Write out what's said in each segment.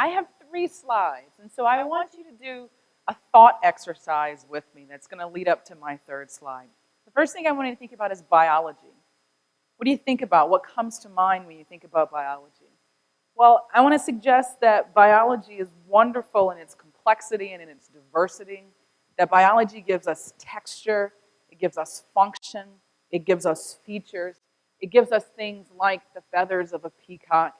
I have 3 slides, and so I want you to do a thought exercise with me that's going to lead up to my 3rd slide. The first thing I want you to think about is biology. What do you think about? What comes to mind when you think about biology? Well, I want to suggest that biology is wonderful in its complexity and in its diversity, that biology gives us texture, it gives us function, it gives us features, it gives us things like the feathers of a peacock,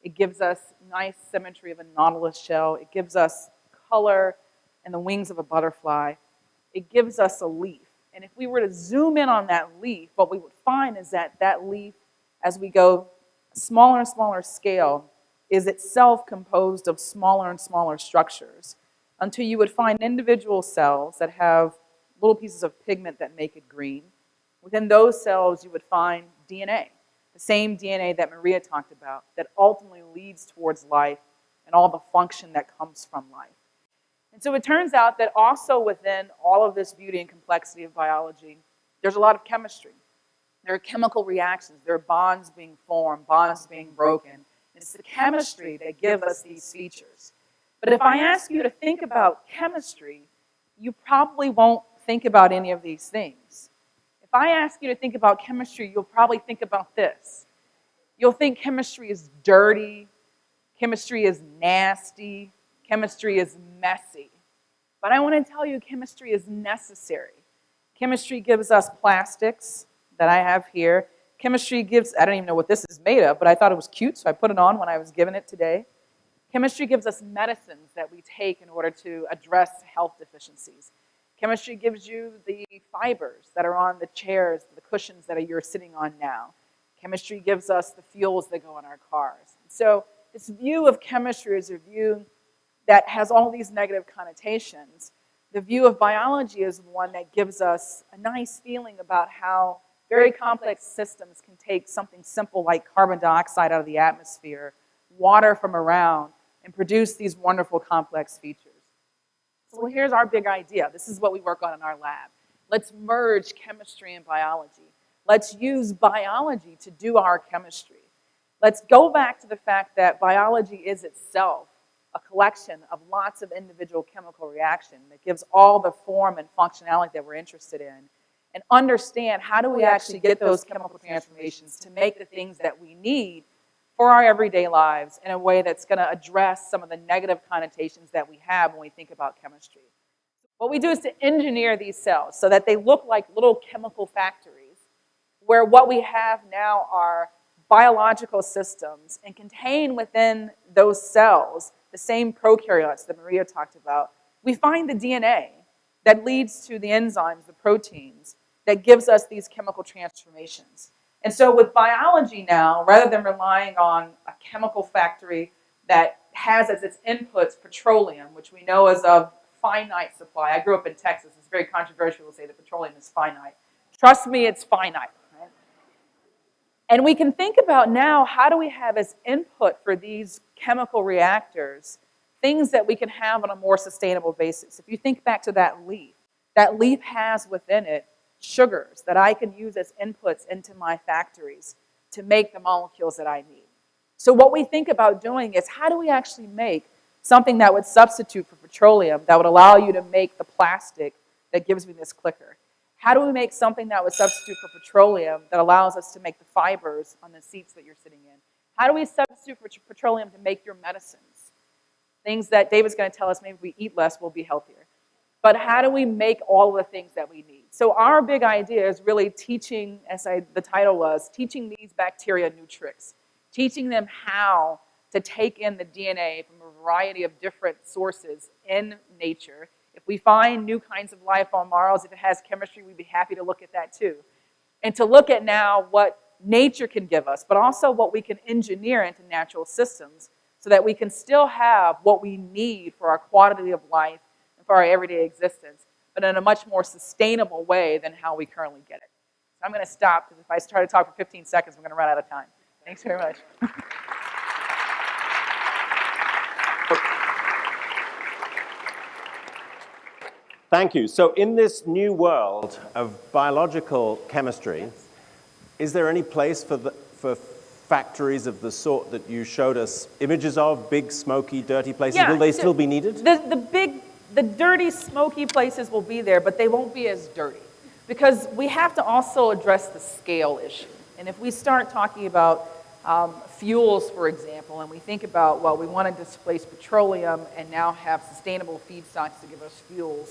it gives us nice symmetry of a nautilus shell, it gives us color and the wings of a butterfly, it gives us a leaf. And if we were to zoom in on that leaf, what we would find is that that leaf, as we go smaller and smaller scale, is itself composed of smaller and smaller structures until you would find individual cells that have little pieces of pigment that make it green. Within those cells, you would find DNA, the same DNA that Maria talked about, that ultimately leads towards life and all the function that comes from life. And so it turns out that also within all of this beauty and complexity of biology, there's a lot of chemistry. There are chemical reactions. There are bonds being formed, bonds being broken. It's the chemistry that gives us these features. But if I ask you to think about chemistry, you probably won't think about any of these things. If I ask you to think about chemistry, you'll probably think about this. You'll think chemistry is dirty, chemistry is nasty, chemistry is messy. But I want to tell you, chemistry is necessary. Chemistry gives us plastics that I have here. Chemistry gives, I don't even know what this is made of, but I thought it was cute, so I put it on when I was given it today. Chemistry gives us medicines that we take in order to address health deficiencies. Chemistry gives you the fibers that are on the chairs, the cushions that you're sitting on now. Chemistry gives us the fuels that go in our cars. So this view of chemistry is a view that has all these negative connotations. The view of biology is one that gives us a nice feeling about how very complex systems can take something simple like carbon dioxide out of the atmosphere, water from around, and produce these wonderful complex features. So here's our big idea. This is what we work on in our lab. Let's merge chemistry and biology. Let's use biology to do our chemistry. Let's go back to the fact that biology is itself a collection of lots of individual chemical reactions that gives all the form and functionality that we're interested in, and understand how do we actually get those chemical transformations to make the things that we need for our everyday lives in a way that's going to address some of the negative connotations that we have when we think about chemistry. What we do is to engineer these cells so that they look like little chemical factories, where what we have now are biological systems and contain within those cells the same prokaryotes that Maria talked about. We find the DNA that leads to the enzymes, the proteins, that gives us these chemical transformations. And so with biology now, rather than relying on a chemical factory that has as its inputs petroleum, which we know is of finite supply. I grew up in Texas. It's very controversial to say that petroleum is finite. Trust me, it's finite. Right? And we can think about now, how do we have as input for these chemical reactors things that we can have on a more sustainable basis? If you think back to that leaf has within it sugars that I can use as inputs into my factories to make the molecules that I need. So what we think about doing is, how do we actually make something that would substitute for petroleum that would allow you to make the plastic that gives me this clicker? How do we make something that would substitute for petroleum that allows us to make the fibers on the seats that you're sitting in? How do we substitute for petroleum to make your medicines? Things that David's going to tell us, maybe if we eat less, we'll be healthier. But how do we make all of the things that we need? So our big idea is really teaching, the title was, teaching these bacteria new tricks. Teaching them how to take in the DNA from a variety of different sources in nature. If we find new kinds of life on Mars, if it has chemistry, we'd be happy to look at that too. And to look at now what nature can give us, but also what we can engineer into natural systems so that we can still have what we need for our quality of life and for our everyday existence, but in a much more sustainable way than how we currently get it. So I'm going to stop, because if I try to talk for 15 seconds, I'm going to run out of time. Thanks very much. Thank you. So in this new world of biological chemistry, is there any place for factories of the sort that you showed us images of, big, smoky, dirty places? Yeah, Will they so still be needed? The dirty, smoky places will be there, but they won't be as dirty. Because we have to also address the scale issue. And if we start talking about fuels, for example, and we think about, well, we want to displace petroleum and now have sustainable feedstocks to give us fuels,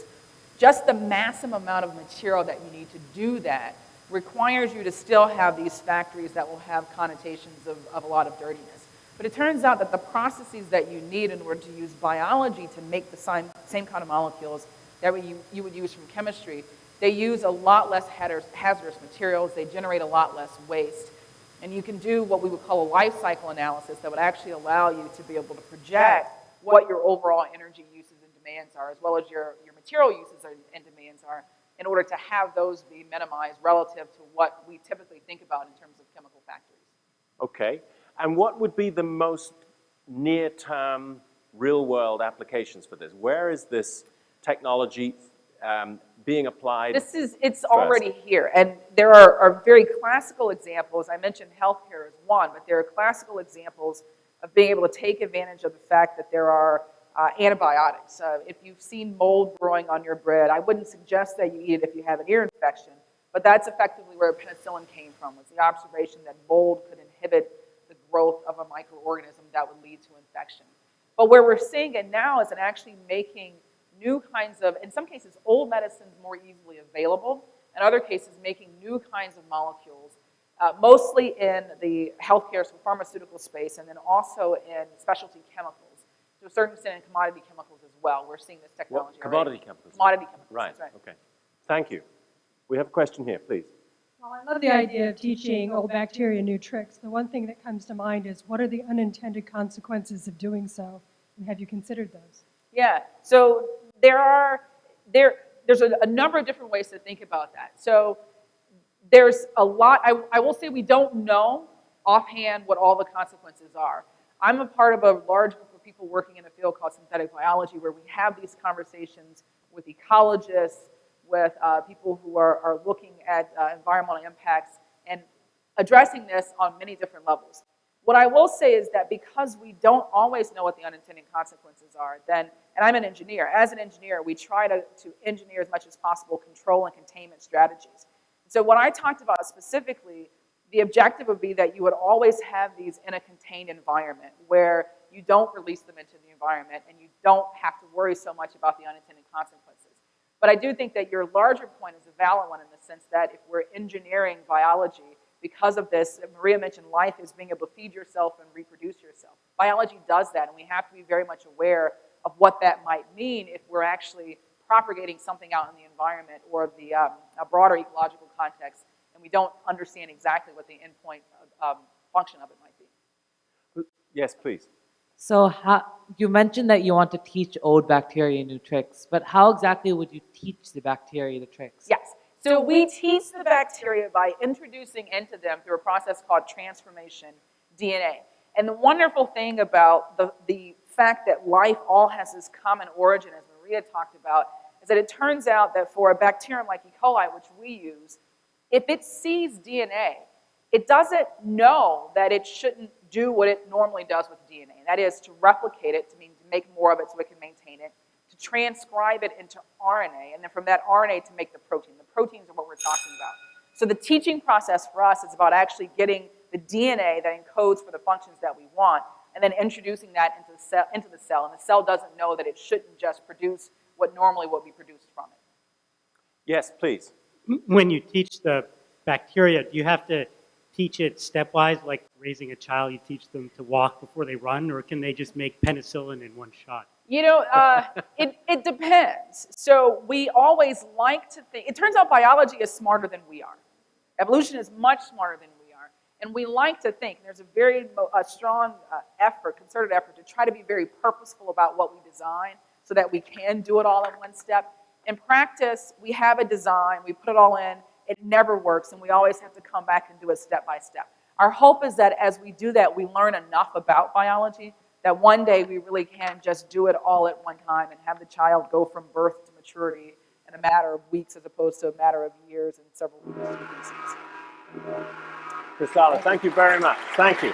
just the massive amount of material that you need to do that requires you to still have these factories that will have connotations of a lot of dirtiness. But it turns out that the processes that you need in order to use biology to make the same kind of molecules that you would use from chemistry, they use a lot less hazardous materials, they generate a lot less waste. And you can do what we would call a life cycle analysis that would actually allow you to be able to project what your overall energy uses and demands are, as well as your material uses and demands are, in order to have those be minimized relative to what we typically think about in terms of chemical factories. Okay. And what would be the most near-term, real-world applications for this? Where is this technology being applied? It's already here. And there are very classical examples. I mentioned healthcare as one, but there are classical examples of being able to take advantage of the fact that there are antibiotics. If you've seen mold growing on your bread, I wouldn't suggest that you eat it if you have an ear infection, but that's effectively where penicillin came from, was the observation that mold could inhibit the growth of a microorganism that would lead to infection. But where we're seeing it now is in actually making new kinds of, in some cases, old medicines more easily available, in other cases, making new kinds of molecules, mostly in the healthcare, so pharmaceutical space, and then also in specialty chemicals. To a certain extent in commodity chemicals as well. We're seeing this technology commodity chemicals? Commodity chemicals, right. That's right. Okay. Thank you. We have a question here, please. Well, I love the idea of teaching old bacteria new tricks. The one thing that comes to mind is, what are the unintended consequences of doing so? And have you considered those? Yeah, so there's a number of different ways to think about that. So there's a lot, I will say we don't know offhand what all the consequences are. I'm a part of a large group of people working in a field called synthetic biology where we have these conversations with ecologists, with people who are looking at environmental impacts and addressing this on many different levels. What I will say is that because we don't always know what the unintended consequences are, and I'm an engineer, as an engineer, we try to engineer as much as possible control and containment strategies. So what I talked about specifically, the objective would be that you would always have these in a contained environment where you don't release them into the environment and you don't have to worry so much about the unintended consequences. But I do think that your larger point is a valid one in the sense that if we're engineering biology, because of this, Maria mentioned life is being able to feed yourself and reproduce yourself. Biology does that, and we have to be very much aware of what that might mean if we're actually propagating something out in the environment or the a broader ecological context, and we don't understand exactly what the endpoint function of it might be. Yes, please. So you mentioned that you want to teach old bacteria new tricks, but how exactly would you teach the bacteria the tricks? Yes. So we teach the bacteria by introducing into them, through a process called transformation, DNA. And the wonderful thing about the fact that life all has this common origin, as Maria talked about, is that it turns out that for a bacterium like E. coli, which we use, if it sees DNA, it doesn't know that it shouldn't do what it normally does with DNA. That is to replicate it, to make more of it so it can maintain it, to transcribe it into RNA, and then from that RNA to make the protein. The proteins are what we're talking about. So the teaching process for us is about actually getting the DNA that encodes for the functions that we want, and then introducing that into the cell, and the cell doesn't know that it shouldn't just produce what normally would be produced from it. Yes, please. When you teach the bacteria, do you have to teach it stepwise, like raising a child, you teach them to walk before they run, or can they just make penicillin in one shot? You know, it depends. So we always like to think, it turns out biology is smarter than we are. Evolution is much smarter than we are. And we like to think, and there's a very strong effort, concerted effort, to try to be very purposeful about what we design so that we can do it all in one step. In practice, we have a design, we put it all in, it never works, and we always have to come back and do it step by step. Our hope is that as we do that, we learn enough about biology that one day we really can just do it all at one time and have the child go from birth to maturity in a matter of weeks as opposed to a matter of years and several weeks. Kristala, thank you very much. Thank you.